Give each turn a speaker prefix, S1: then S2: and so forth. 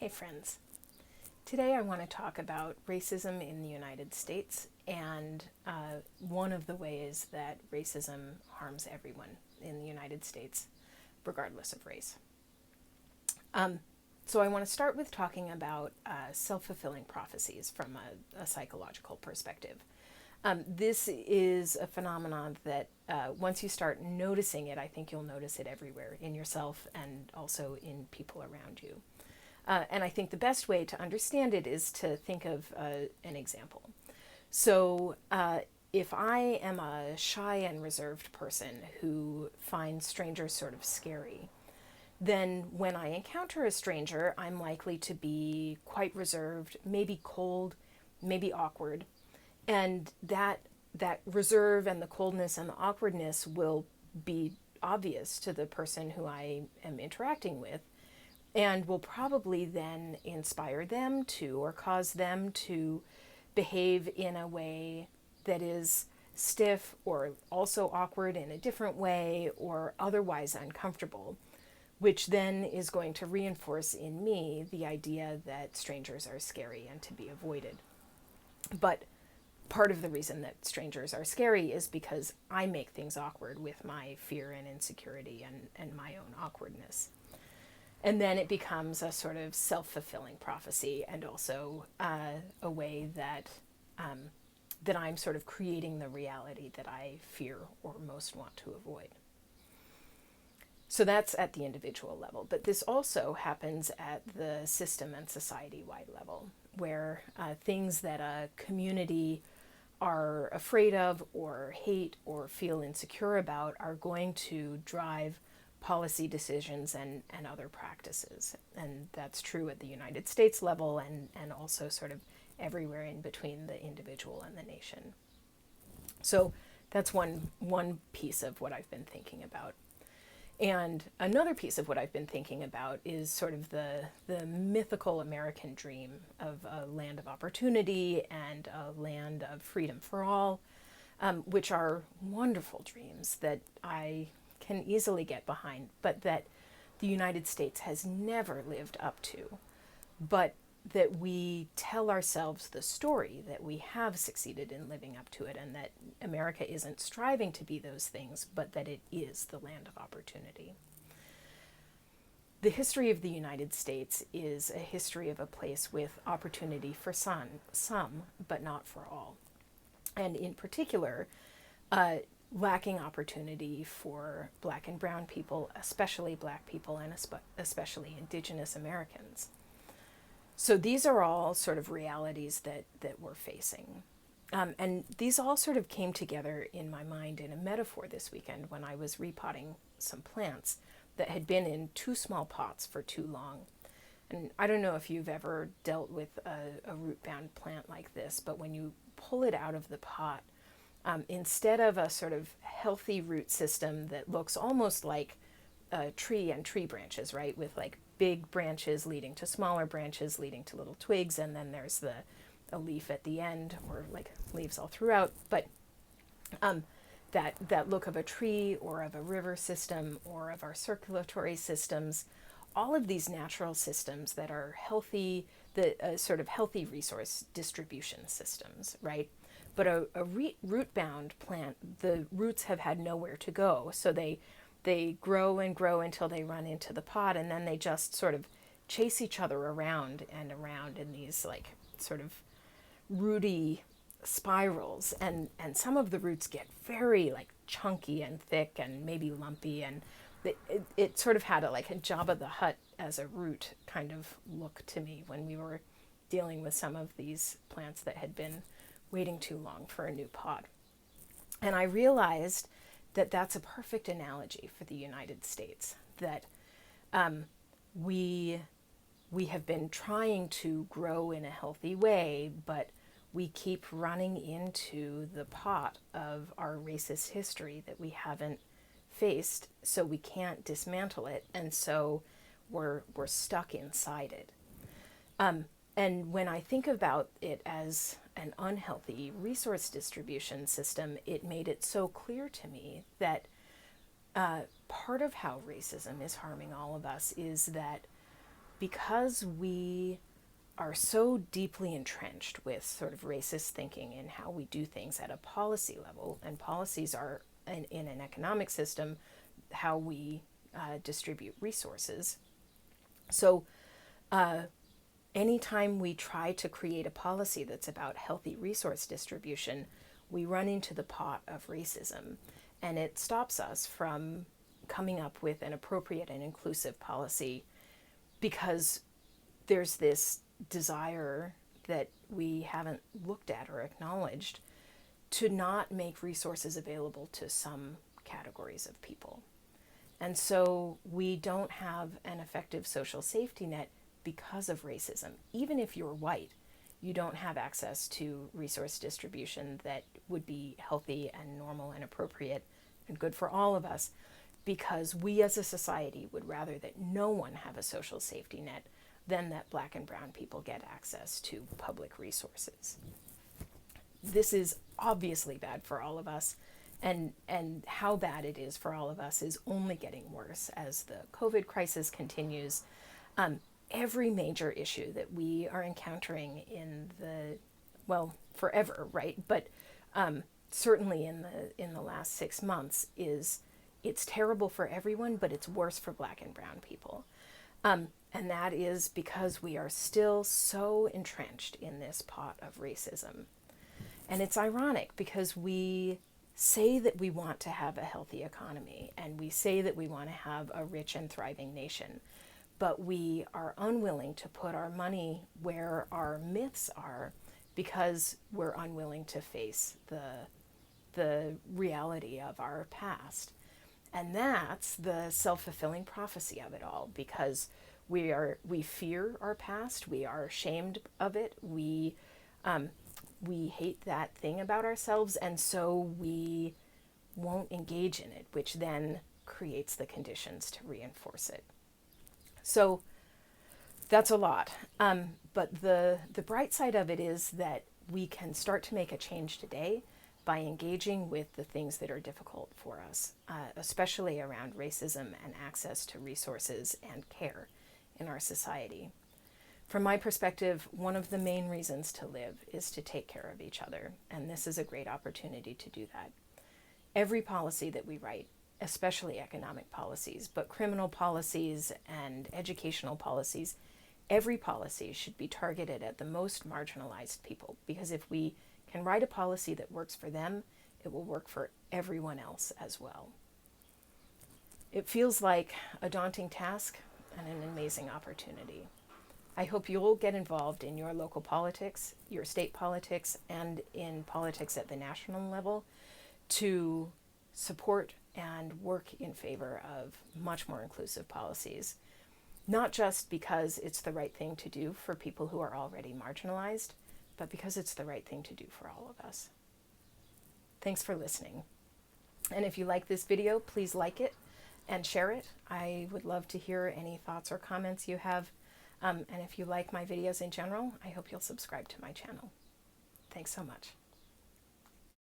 S1: Hey friends, today I want to talk about racism in the United States and one of the ways that racism harms everyone in the United States, regardless of race. So I want to start with talking about self-fulfilling prophecies from a psychological perspective. This is a phenomenon that once you start noticing it, I think you'll notice it everywhere in yourself and also in people around you. And I think the best way to understand it is to think of an example. So, if I am a shy and reserved person who finds strangers sort of scary, then when I encounter a stranger, I'm likely to be quite reserved, maybe cold, maybe awkward. And that reserve and the coldness and the awkwardness will be obvious to the person who I am interacting with and will probably then inspire them to or cause them to behave in a way that is stiff or also awkward in a different way or otherwise uncomfortable, which then is going to reinforce in me the idea that strangers are scary and to be avoided. But part of the reason that strangers are scary is because I make things awkward with my fear and insecurity and my own awkwardness. And then it becomes a sort of self-fulfilling prophecy, and also a way that that I'm sort of creating the reality that I fear or most want to avoid. So that's at the individual level, but this also happens at the system and society-wide level, where things that a community are afraid of or hate or feel insecure about are going to drive policy decisions and other practices. And that's true at the United States level and also sort of everywhere in between the individual and the nation. So that's one piece of what I've been thinking about. And another piece of what I've been thinking about is sort of the mythical American dream of a land of opportunity and a land of freedom for all, which are wonderful dreams that I can easily get behind, but that the United States has never lived up to, but that we tell ourselves the story that we have succeeded in living up to it, and that America isn't striving to be those things, but that it is the land of opportunity. The history of the United States is a history of a place with opportunity for some, but not for all. And in particular, lacking opportunity for Black and brown people, especially Black people, and especially Indigenous Americans. So these are all sort of realities that we're facing. And these all sort of came together in my mind in a metaphor this weekend when I was repotting some plants that had been in too small pots for too long. And I don't know if you've ever dealt with a root-bound plant like this, but when you pull it out of the pot, instead of a sort of healthy root system that looks almost like a tree and tree branches, right, with like big branches leading to smaller branches leading to little twigs, and then there's a leaf at the end, or like leaves all throughout, but that look of a tree or of a river system or of our circulatory systems, all of these natural systems that are healthy, the sort of healthy resource distribution systems, right? But a root-bound plant, the roots have had nowhere to go, so they grow and grow until they run into the pot, and then they just sort of chase each other around and around in these like sort of rooty spirals, and some of the roots get very like chunky and thick and maybe lumpy, and it sort of had like a Jabba the Hutt as a root kind of look to me when we were dealing with some of these plants that had been waiting too long for a new pot. And I realized that that's a perfect analogy for the United States, that we have been trying to grow in a healthy way, but we keep running into the pot of our racist history that we haven't faced, so we can't dismantle it, and so we're stuck inside it. And when I think about it as an unhealthy resource distribution system, it made it so clear to me that part of how racism is harming all of us is that because we are so deeply entrenched with sort of racist thinking in how we do things at a policy level, and policies are in an economic system how we distribute resources. So anytime we try to create a policy that's about healthy resource distribution, we run into the pot of racism, and it stops us from coming up with an appropriate and inclusive policy because there's this desire that we haven't looked at or acknowledged to not make resources available to some categories of people. And so we don't have an effective social safety net because of racism. Even if you're white, you don't have access to resource distribution that would be healthy and normal and appropriate and good for all of us, because we as a society would rather that no one have a social safety net than that Black and brown people get access to public resources. This is obviously bad for all of us, and how bad it is for all of us is only getting worse as the COVID crisis continues. Every major issue that we are encountering in forever, right? But certainly in the last 6 months it's terrible for everyone, but it's worse for Black and brown people. And that is because we are still so entrenched in this pot of racism. And it's ironic because we say that we want to have a healthy economy and we say that we want to have a rich and thriving nation, but we are unwilling to put our money where our myths are because we're unwilling to face the reality of our past. And that's the self-fulfilling prophecy of it all, because we fear our past, we are ashamed of it, we hate that thing about ourselves, and so we won't engage in it, which then creates the conditions to reinforce it. So that's a lot. But the bright side of it is that we can start to make a change today by engaging with the things that are difficult for us, especially around racism and access to resources and care in our society. From my perspective, one of the main reasons to live is to take care of each other, and this is a great opportunity to do that. Every policy that we write, especially economic policies, but criminal policies and educational policies, every policy should be targeted at the most marginalized people, because if we can write a policy that works for them, it will work for everyone else as well. It feels like a daunting task and an amazing opportunity. I hope you'll get involved in your local politics, your state politics, and in politics at the national level to support and work in favor of much more inclusive policies, not just because it's the right thing to do for people who are already marginalized, but because it's the right thing to do for all of us. Thanks for listening. And if you like this video, please like it and share it. I would love to hear any thoughts or comments you have. And if you like my videos in general, I hope you'll subscribe to my channel. Thanks so much.